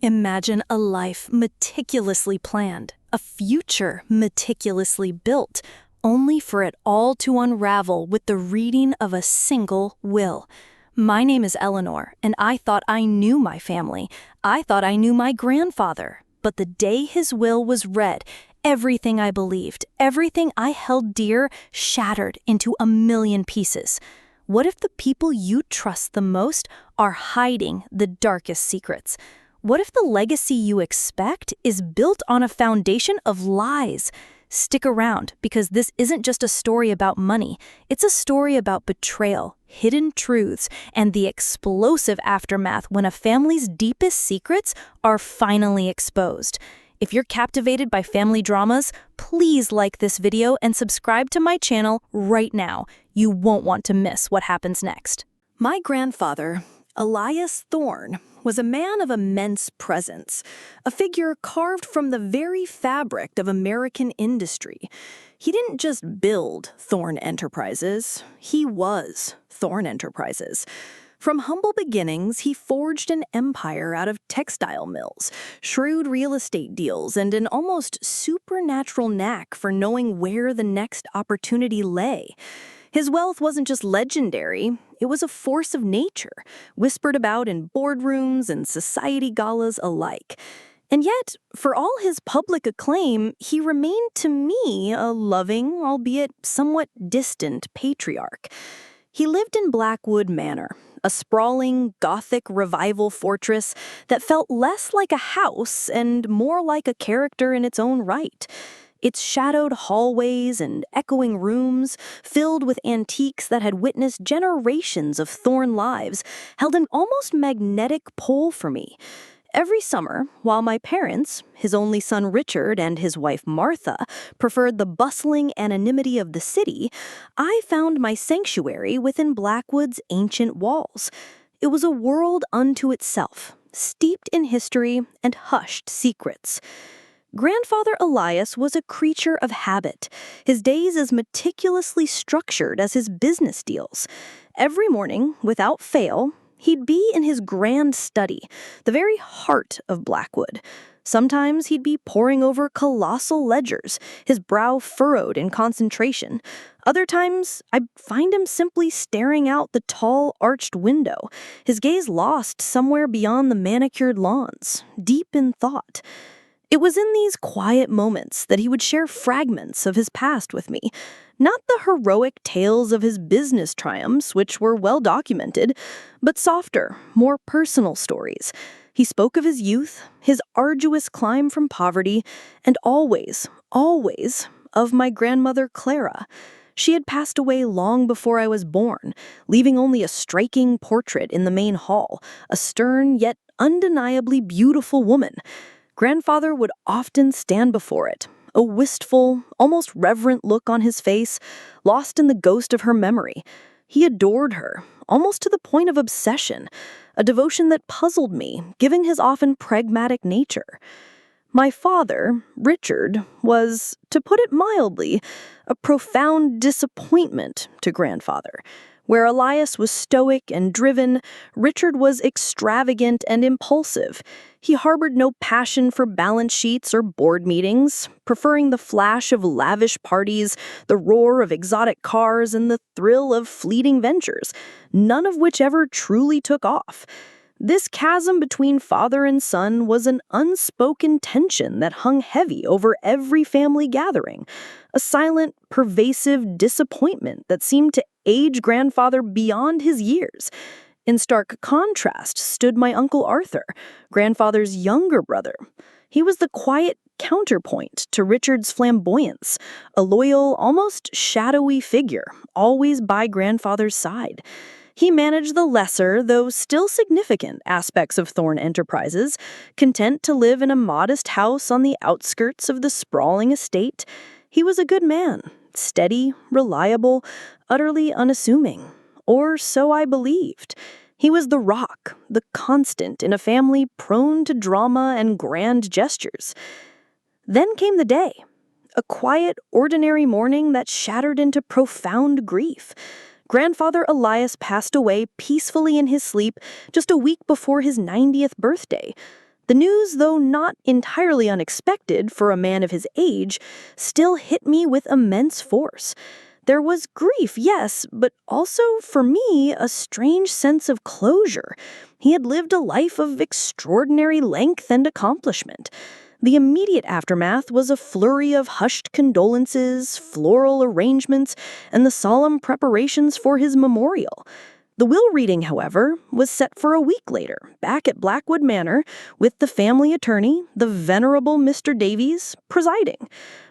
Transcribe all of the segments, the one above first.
Imagine a life meticulously planned, a future meticulously built, only for it all to unravel with the reading of a single will. My name is Eleanor, and I thought I knew my family. I thought I knew my grandfather. But the day his will was read, everything I believed, everything I held dear, shattered into a million pieces. What if the people you trust the most are hiding the darkest secrets? What if the legacy you expect is built on a foundation of lies? Stick around, because this isn't just a story about money. It's a story about betrayal, hidden truths, and the explosive aftermath when a family's deepest secrets are finally exposed. If you're captivated by family dramas, please like this video and subscribe to my channel right now. You won't want to miss what happens next. My grandfather, Elias Thorne, was a man of immense presence, a figure carved from the very fabric of American industry. He didn't just build Thorne Enterprises, he was Thorne Enterprises. From humble beginnings, he forged an empire out of textile mills, shrewd real estate deals, and an almost supernatural knack for knowing where the next opportunity lay. His wealth wasn't just legendary, it was a force of nature, whispered about in boardrooms and society galas alike. And yet, for all his public acclaim, he remained to me a loving, albeit somewhat distant patriarch. He lived in Blackwood Manor, a sprawling, Gothic revival fortress that felt less like a house and more like a character in its own right. Its shadowed hallways and echoing rooms, filled with antiques that had witnessed generations of Thorne lives, held an almost magnetic pull for me. Every summer, while my parents, his only son Richard and his wife Martha, preferred the bustling anonymity of the city, I found my sanctuary within Blackwood's ancient walls. It was a world unto itself, steeped in history and hushed secrets. Grandfather Elias was a creature of habit, his days as meticulously structured as his business deals. Every morning, without fail, he'd be in his grand study, the very heart of Blackwood. Sometimes he'd be poring over colossal ledgers, his brow furrowed in concentration. Other times, I'd find him simply staring out the tall, arched window, his gaze lost somewhere beyond the manicured lawns, deep in thought. It was in these quiet moments that he would share fragments of his past with me, not the heroic tales of his business triumphs, which were well documented, but softer, more personal stories. He spoke of his youth, his arduous climb from poverty, and always, always, of my grandmother Clara. She had passed away long before I was born, leaving only a striking portrait in the main hall, a stern yet undeniably beautiful woman. Grandfather would often stand before it, a wistful, almost reverent look on his face, lost in the ghost of her memory. He adored her, almost to the point of obsession, a devotion that puzzled me, given his often pragmatic nature. My father, Richard, was, to put it mildly, a profound disappointment to grandfather. Where Elias was stoic and driven, Richard was extravagant and impulsive. He harbored no passion for balance sheets or board meetings, preferring the flash of lavish parties, the roar of exotic cars, and the thrill of fleeting ventures, none of which ever truly took off. This chasm between father and son was an unspoken tension that hung heavy over every family gathering, a silent, pervasive disappointment that seemed to age grandfather beyond his years. In stark contrast stood my Uncle Arthur, grandfather's younger brother. He was the quiet counterpoint to Richard's flamboyance, a loyal, almost shadowy figure, always by grandfather's side. He managed the lesser, though still significant, aspects of Thorne Enterprises, content to live in a modest house on the outskirts of the sprawling estate. He was a good man, steady, reliable, utterly unassuming. Or so I believed. He was the rock, the constant in a family prone to drama and grand gestures. Then came the day, a quiet, ordinary morning that shattered into profound grief. Grandfather Elias passed away peacefully in his sleep just a week before his 90th birthday. The news, though not entirely unexpected for a man of his age, still hit me with immense force. There was grief, yes, but also, for me, a strange sense of closure. He had lived a life of extraordinary length and accomplishment. The immediate aftermath was a flurry of hushed condolences, floral arrangements, and the solemn preparations for his memorial. The will reading, however, was set for a week later, back at Blackwood Manor, with the family attorney, the venerable Mr. Davies, presiding.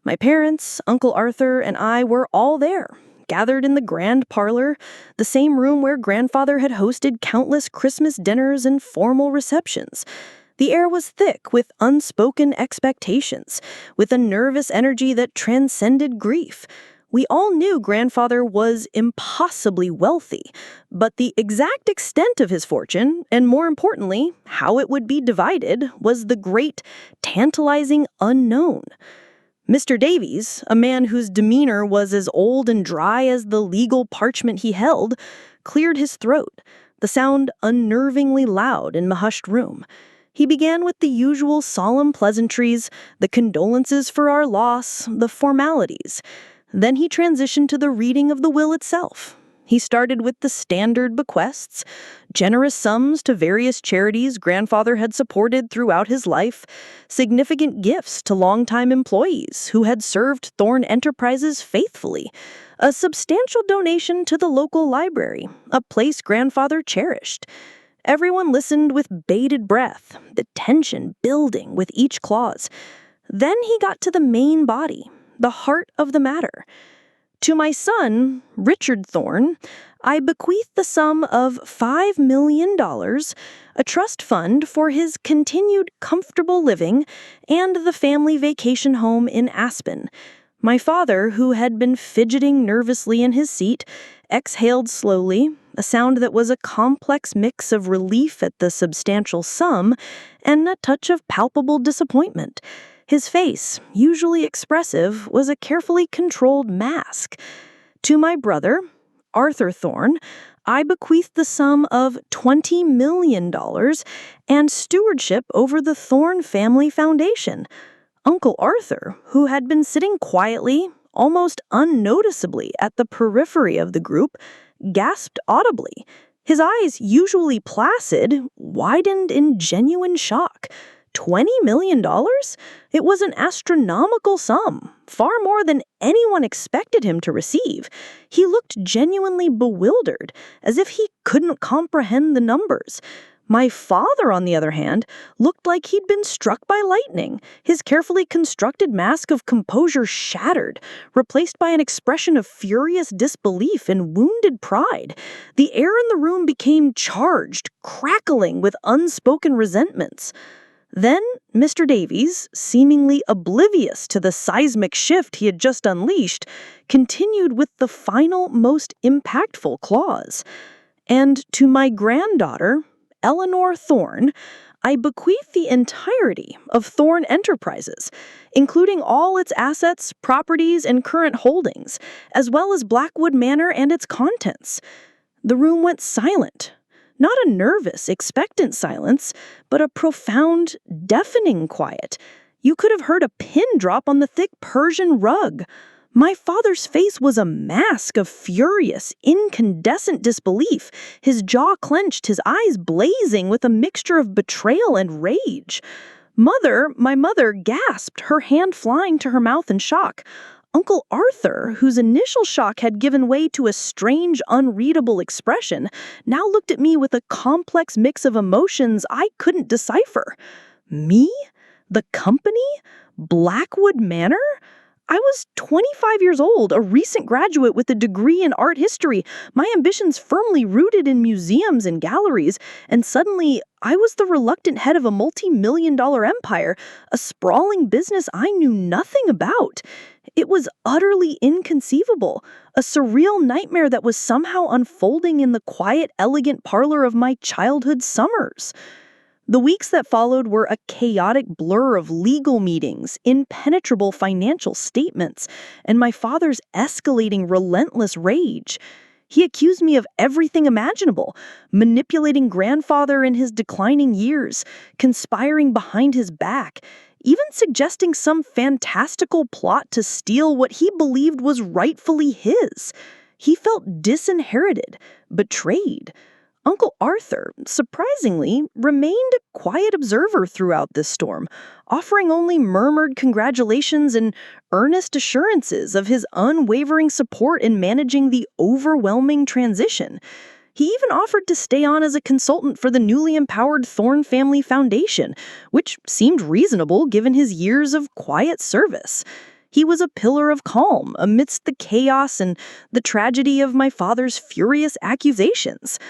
My parents, Uncle Arthur, and I were all there, gathered in the grand parlor, the same room where grandfather had hosted countless Christmas dinners and formal receptions. The air was thick with unspoken expectations, with a nervous energy that transcended grief. We all knew grandfather was impossibly wealthy, but the exact extent of his fortune, and more importantly, how it would be divided, was the great, tantalizing unknown. Mr. Davies, a man whose demeanor was as old and dry as the legal parchment he held, cleared his throat, the sound unnervingly loud in the hushed room. He began with the usual solemn pleasantries, the condolences for our loss, the formalities. Then he transitioned to the reading of the will itself. He started with the standard bequests, generous sums to various charities grandfather had supported throughout his life, significant gifts to longtime employees who had served Thorne Enterprises faithfully, a substantial donation to the local library, a place grandfather cherished. Everyone listened with bated breath, the tension building with each clause. Then he got to the main body, the heart of the matter. To my son, Richard Thorne, I bequeath the sum of $5 million, a trust fund for his continued comfortable living, and the family vacation home in Aspen. My father, who had been fidgeting nervously in his seat, exhaled slowly, a sound that was a complex mix of relief at the substantial sum and a touch of palpable disappointment. His face, usually expressive, was a carefully controlled mask. To my brother, Arthur Thorne, I bequeathed the sum of $20 million and stewardship over the Thorne Family Foundation. Uncle Arthur, who had been sitting quietly, almost unnoticeably at the periphery of the group, gasped audibly. His eyes, usually placid, widened in genuine shock. $20 million? It was an astronomical sum, far more than anyone expected him to receive. He looked genuinely bewildered, as if he couldn't comprehend the numbers. My father, on the other hand, looked like he'd been struck by lightning, his carefully constructed mask of composure shattered, replaced by an expression of furious disbelief and wounded pride. The air in the room became charged, crackling with unspoken resentments. Then, Mr. Davies, seemingly oblivious to the seismic shift he had just unleashed, continued with the final, most impactful clause. And to my granddaughter, Eleanor Thorne, I bequeath the entirety of Thorne Enterprises, including all its assets, properties, and current holdings, as well as Blackwood Manor and its contents. The room went silent. Not a nervous, expectant silence, but a profound, deafening quiet. You could have heard a pin drop on the thick Persian rug. My father's face was a mask of furious, incandescent disbelief, his jaw clenched, his eyes blazing with a mixture of betrayal and rage. My mother gasped, her hand flying to her mouth in shock. Uncle Arthur, whose initial shock had given way to a strange, unreadable expression, now looked at me with a complex mix of emotions I couldn't decipher. Me? The company? Blackwood Manor? I was 25 years old, a recent graduate with a degree in art history, my ambitions firmly rooted in museums and galleries, and suddenly I was the reluctant head of a multi-million-dollar empire, a sprawling business I knew nothing about. It was utterly inconceivable, a surreal nightmare that was somehow unfolding in the quiet, elegant parlor of my childhood summers. The weeks that followed were a chaotic blur of legal meetings, impenetrable financial statements, and my father's escalating relentless rage. He accused me of everything imaginable, manipulating grandfather in his declining years, conspiring behind his back, even suggesting some fantastical plot to steal what he believed was rightfully his. He felt disinherited, betrayed. Uncle Arthur, surprisingly, remained a quiet observer throughout this storm, offering only murmured congratulations and earnest assurances of his unwavering support in managing the overwhelming transition. He even offered to stay on as a consultant for the newly empowered Thorne Family Foundation, which seemed reasonable given his years of quiet service. He was a pillar of calm amidst the chaos and the tragedy of my father's furious accusations.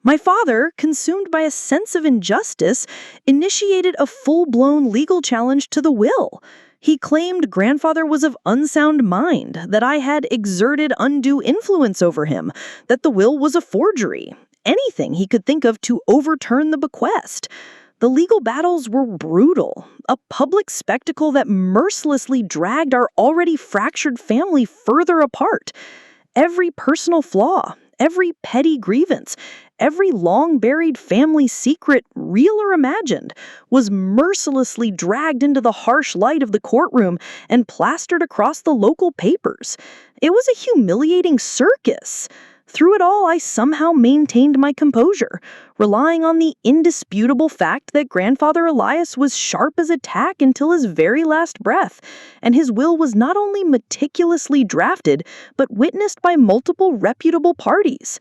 My father, consumed by a sense of injustice, initiated a full-blown legal challenge to the will. He claimed grandfather was of unsound mind, that I had exerted undue influence over him, that the will was a forgery, anything he could think of to overturn the bequest. The legal battles were brutal, a public spectacle that mercilessly dragged our already fractured family further apart. Every personal flaw, every petty grievance, every long-buried family secret, real or imagined, was mercilessly dragged into the harsh light of the courtroom and plastered across the local papers. It was a humiliating circus. Through it all, I somehow maintained my composure, relying on the indisputable fact that Grandfather Elias was sharp as a tack until his very last breath, and his will was not only meticulously drafted, but witnessed by multiple reputable parties.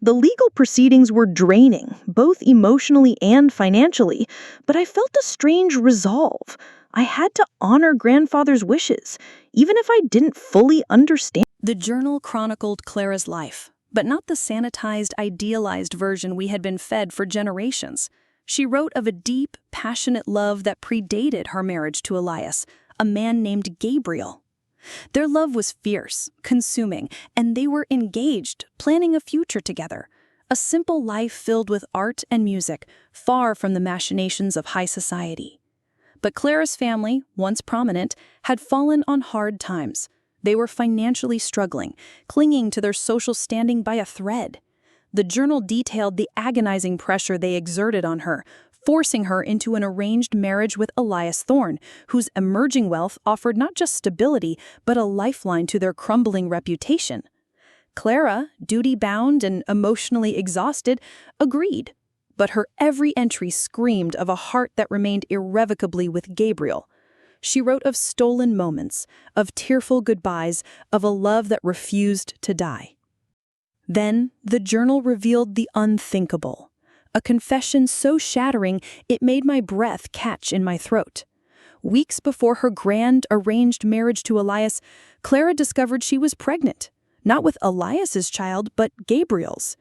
The legal proceedings were draining, both emotionally and financially, but I felt a strange resolve. I had to honor Grandfather's wishes, even if I didn't fully understand. The journal chronicled Clara's life, but not the sanitized, idealized version we had been fed for generations. She wrote of a deep, passionate love that predated her marriage to Elias, a man named Gabriel. Their love was fierce, consuming, and they were engaged, planning a future together. A simple life filled with art and music, far from the machinations of high society. But Clara's family, once prominent, had fallen on hard times. They were financially struggling, clinging to their social standing by a thread. The journal detailed the agonizing pressure they exerted on her, forcing her into an arranged marriage with Elias Thorne, whose emerging wealth offered not just stability, but a lifeline to their crumbling reputation. Clara, duty-bound and emotionally exhausted, agreed, but her every entry screamed of a heart that remained irrevocably with Gabriel. She wrote of stolen moments, of tearful goodbyes, of a love that refused to die. Then the journal revealed the unthinkable. A confession so shattering it made my breath catch in my throat. Weeks before her grand, arranged marriage to Elias, Clara discovered she was pregnant, not with Elias's child, but Gabriel's.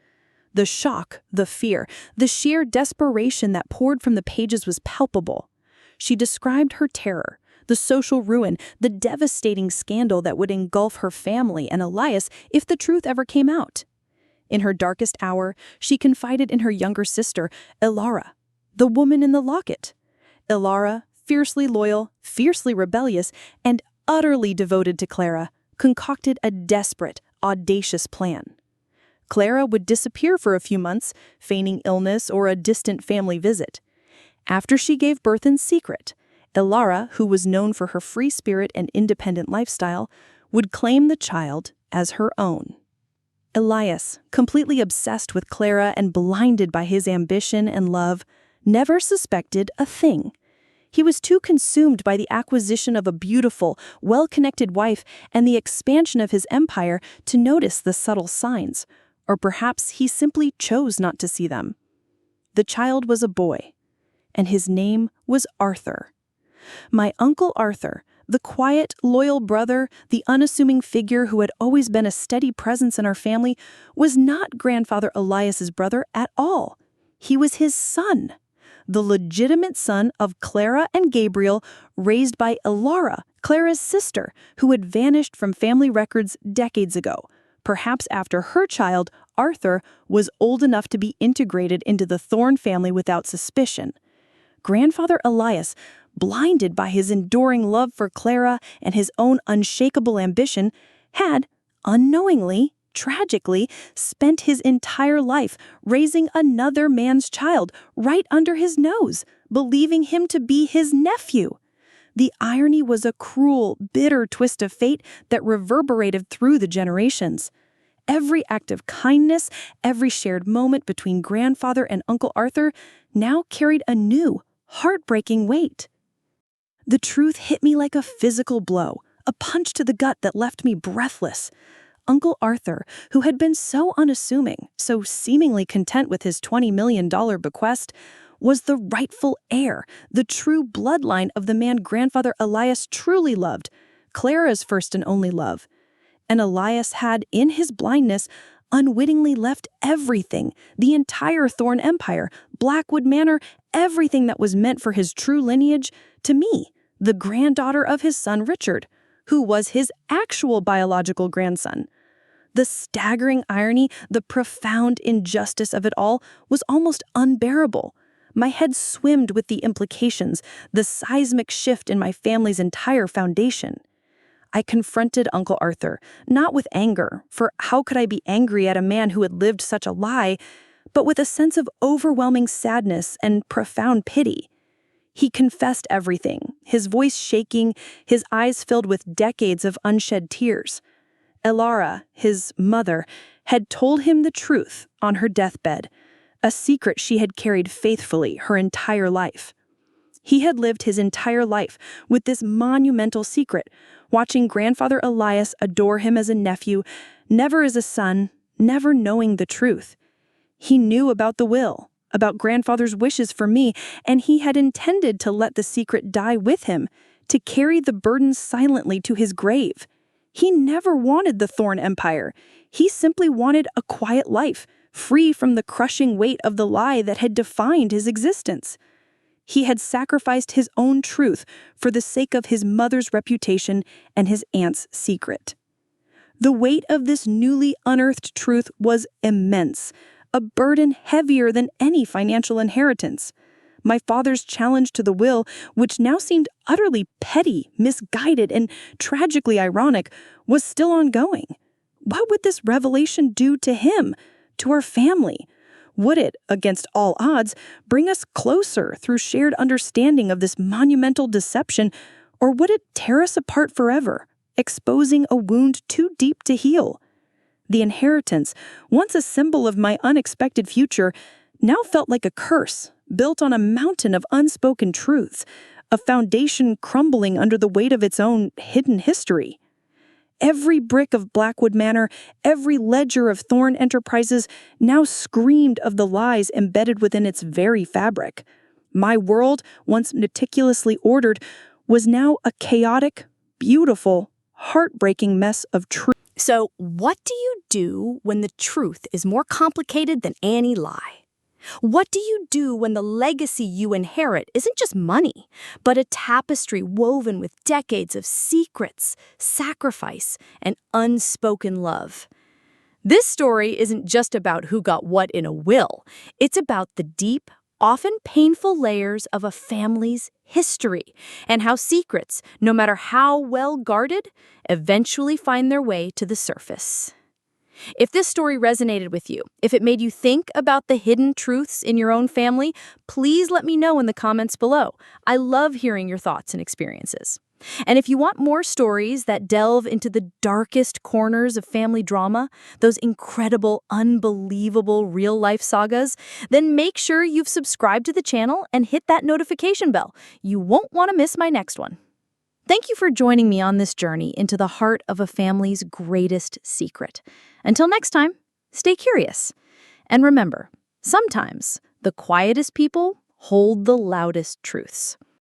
The shock, the fear, the sheer desperation that poured from the pages was palpable. She described her terror, the social ruin, the devastating scandal that would engulf her family and Elias if the truth ever came out. In her darkest hour, she confided in her younger sister, Ilara, the woman in the locket. Ilara, fiercely loyal, fiercely rebellious, and utterly devoted to Clara, concocted a desperate, audacious plan. Clara would disappear for a few months, feigning illness or a distant family visit. After she gave birth in secret, Ilara, who was known for her free spirit and independent lifestyle, would claim the child as her own. Elias, completely obsessed with Clara and blinded by his ambition and love, never suspected a thing. He was too consumed by the acquisition of a beautiful, well-connected wife and the expansion of his empire to notice the subtle signs, or perhaps he simply chose not to see them. The child was a boy, and his name was Arthur. My Uncle Arthur, the quiet, loyal brother, the unassuming figure who had always been a steady presence in our family, was not Grandfather Elias's brother at all. He was his son, the legitimate son of Clara and Gabriel, raised by Ilara, Clara's sister, who had vanished from family records decades ago, perhaps after her child, Arthur, was old enough to be integrated into the Thorne family without suspicion. Grandfather Elias, blinded by his enduring love for Clara and his own unshakable ambition, had, unknowingly, tragically, spent his entire life raising another man's child right under his nose, believing him to be his nephew. The irony was a cruel, bitter twist of fate that reverberated through the generations. Every act of kindness, every shared moment between grandfather and Uncle Arthur now carried a new, heartbreaking weight. The truth hit me like a physical blow, a punch to the gut that left me breathless. Uncle Arthur, who had been so unassuming, so seemingly content with his $20 million bequest, was the rightful heir, the true bloodline of the man grandfather Elias truly loved, Clara's first and only love. And Elias had, in his blindness, unwittingly left everything, the entire Thorne Empire, Blackwood Manor, everything that was meant for his true lineage, to me, the granddaughter of his son Richard, who was his actual biological grandson. The staggering irony, the profound injustice of it all was almost unbearable. My head swimmed with the implications, the seismic shift in my family's entire foundation. I confronted Uncle Arthur, not with anger, for how could I be angry at a man who had lived such a lie, but with a sense of overwhelming sadness and profound pity. He confessed everything, his voice shaking, his eyes filled with decades of unshed tears. Elara, his mother, had told him the truth on her deathbed, a secret she had carried faithfully her entire life. He had lived his entire life with this monumental secret, watching grandfather Elias adore him as a nephew, never as a son, never knowing the truth. He knew about the will, about grandfather's wishes for me, and he had intended to let the secret die with him, to carry the burden silently to his grave. He never wanted the Thorne Empire. He simply wanted a quiet life, free from the crushing weight of the lie that had defined his existence. He had sacrificed his own truth for the sake of his mother's reputation and his aunt's secret. The weight of this newly unearthed truth was immense, a burden heavier than any financial inheritance. My father's challenge to the will, which now seemed utterly petty, misguided, and tragically ironic, was still ongoing. What would this revelation do to him, to our family? Would it, against all odds, bring us closer through shared understanding of this monumental deception, or would it tear us apart forever, exposing a wound too deep to heal? The inheritance, once a symbol of my unexpected future, now felt like a curse, built on a mountain of unspoken truths, a foundation crumbling under the weight of its own hidden history. Every brick of Blackwood Manor, every ledger of Thorne Enterprises now screamed of the lies embedded within its very fabric. My world, once meticulously ordered, was now a chaotic, beautiful, heartbreaking mess of truth. So, what do you do when the truth is more complicated than any lie? What do you do when the legacy you inherit isn't just money, but a tapestry woven with decades of secrets, sacrifice, and unspoken love? This story isn't just about who got what in a will. It's about the deep, often painful layers of a family's history and how secrets, no matter how well guarded, eventually find their way to the surface. If this story resonated with you, if it made you think about the hidden truths in your own family, please let me know in the comments below. I love hearing your thoughts and experiences. And if you want more stories that delve into the darkest corners of family drama, those incredible, unbelievable real-life sagas, then make sure you've subscribed to the channel and hit that notification bell. You won't want to miss my next one. Thank you for joining me on this journey into the heart of a family's greatest secret. Until next time, stay curious. And remember, sometimes the quietest people hold the loudest truths.